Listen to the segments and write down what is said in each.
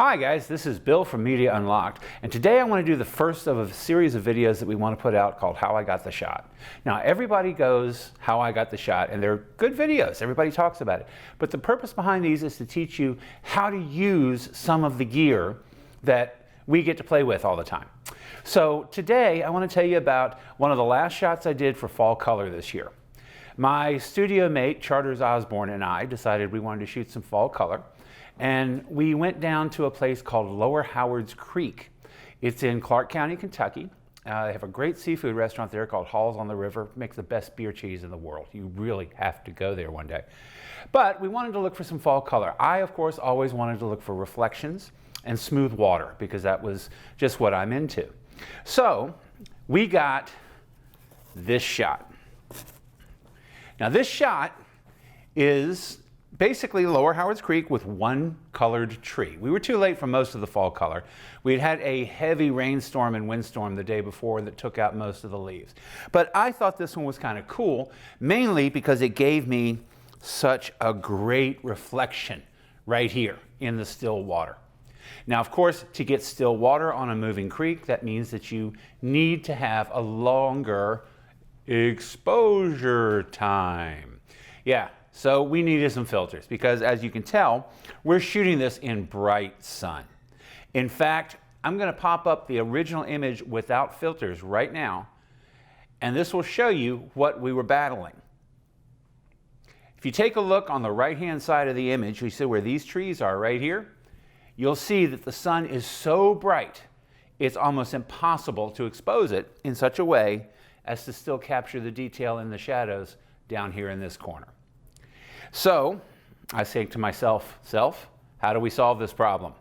Hi guys, this is Bill from Media Unlocked, and today I want to do the first of a series of videos that we want to put out called How I Got the Shot. Now everybody goes How I Got the Shot, and they're good videos, everybody talks about it. But the purpose behind these is to teach you how to use some of the gear that we get to play with all the time. So today I want to tell you about one of the last shots I did for fall color this year. My studio mate, Charters Osborne, and I decided we wanted to shoot some fall color. And we went down to a place called Lower Howard's Creek. It's in Clark County, Kentucky. They have a great seafood restaurant there called Halls on the River. Makes the best beer cheese in the world. You really have to go there one day. But we wanted to look for some fall color. I, of course, always wanted to look for reflections and smooth water because that was just what I'm into. So we got this shot. Now this shot is basically Lower Howard's Creek with one colored tree. We were too late for most of the fall color. We'd had a heavy rainstorm and windstorm the day before that took out most of the leaves. But I thought this one was kind of cool, mainly because it gave me such a great reflection right here in the still water. Now, of course, to get still water on a moving creek, that means that you need to have a longer exposure time. Yeah. So we needed some filters because, as you can tell, we're shooting this in bright sun. In fact, I'm going to pop up the original image without filters right now, and this will show you what we were battling. If you take a look on the right-hand side of the image, you see where these trees are right here, you'll see that the sun is so bright, it's almost impossible to expose it in such a way as to still capture the detail in the shadows down here in this corner. So I say to myself, how do we solve this problem?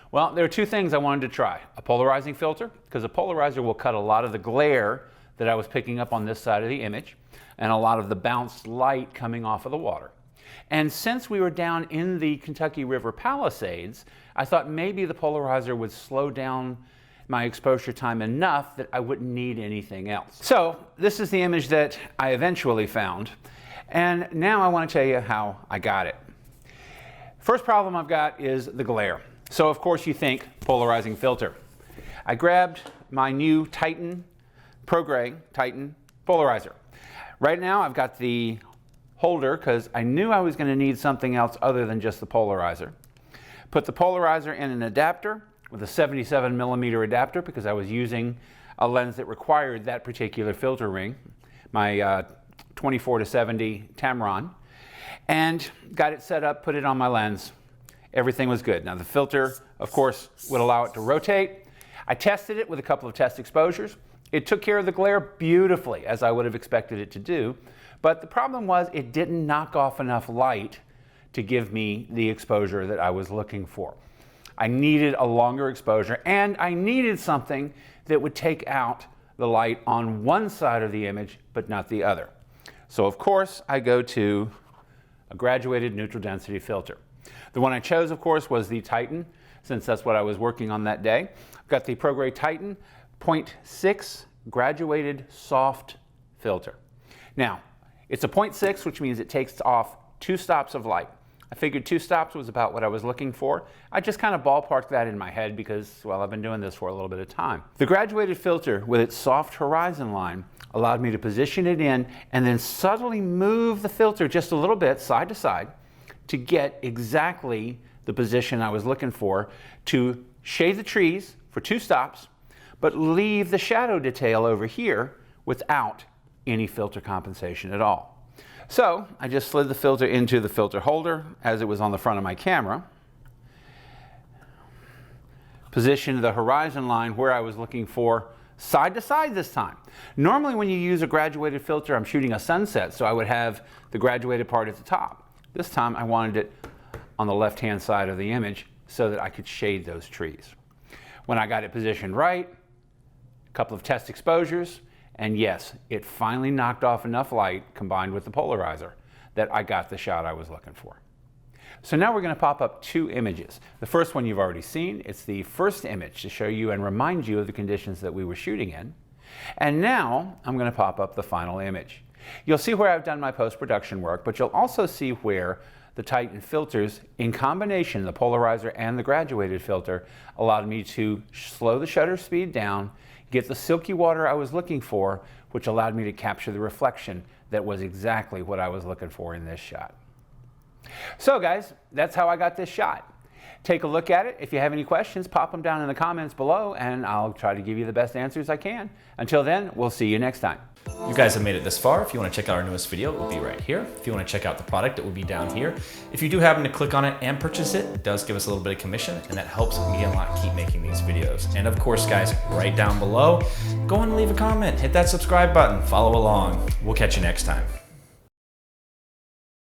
Well, there are two things I wanted to try. A polarizing filter, because a polarizer will cut a lot of the glare that I was picking up on this side of the image and a lot of the bounced light coming off of the water. And since we were down in the Kentucky River Palisades, I thought maybe the polarizer would slow down my exposure time enough that I wouldn't need anything else. So this is the image that I eventually found. And now I want to tell you how I got it. First problem I've got is the glare. So of course you think polarizing filter. I grabbed my new Progray Titan polarizer. Right now I've got the holder because I knew I was going to need something else other than just the polarizer. Put the polarizer in an adapter with a 77mm adapter because I was using a lens that required that particular filter ring. My 24-70 Tamron, and got it set up, put it on my lens. Everything was good. Now the filter, of course, would allow it to rotate. I tested it with a couple of test exposures. It took care of the glare beautifully, as I would have expected it to do, but the problem was it didn't knock off enough light to give me the exposure that I was looking for. I needed a longer exposure, and I needed something that would take out the light on one side of the image, but not the other. So of course I go to a graduated neutral density filter. The one I chose, of course, was the Titan, since that's what I was working on that day. I've got the Progray Titan 0.6 graduated soft filter. Now, it's a 0.6, which means it takes off 2 stops of light. I figured 2 stops was about what I was looking for. I just kind of ballparked that in my head because, well, I've been doing this for a little bit of time. The graduated filter with its soft horizon line allowed me to position it in and then subtly move the filter just a little bit side to side to get exactly the position I was looking for to shade the trees for 2 stops, but leave the shadow detail over here without any filter compensation at all. So I just slid the filter into the filter holder as it was on the front of my camera, positioned the horizon line where I was looking for side to side this time. Normally when you use a graduated filter, I'm shooting a sunset, so I would have the graduated part at the top. This time I wanted it on the left-hand side of the image so that I could shade those trees. When I got it positioned right, a couple of test exposures, and yes, it finally knocked off enough light combined with the polarizer that I got the shot I was looking for. So now we're going to pop up 2 images. The first one you've already seen. It's the first image to show you and remind you of the conditions that we were shooting in. And now I'm going to pop up the final image. You'll see where I've done my post-production work, but you'll also see where the Titan filters in combination, the polarizer and the graduated filter, allowed me to slow the shutter speed down, get the silky water I was looking for, which allowed me to capture the reflection that was exactly what I was looking for in this shot. So guys, that's how I got this shot. Take a look at it. If you have any questions, pop them down in the comments below and I'll try to give you the best answers I can. Until then, we'll see you next time. You guys have made it this far. If you want to check out our newest video, it will be right here. If you want to check out the product, it will be down here. If you do happen to click on it and purchase it, it does give us a little bit of commission, and that helps me a lot keep making these videos. And of course, guys, right down below, go and leave a comment, hit that subscribe button, follow along. We'll catch you next time.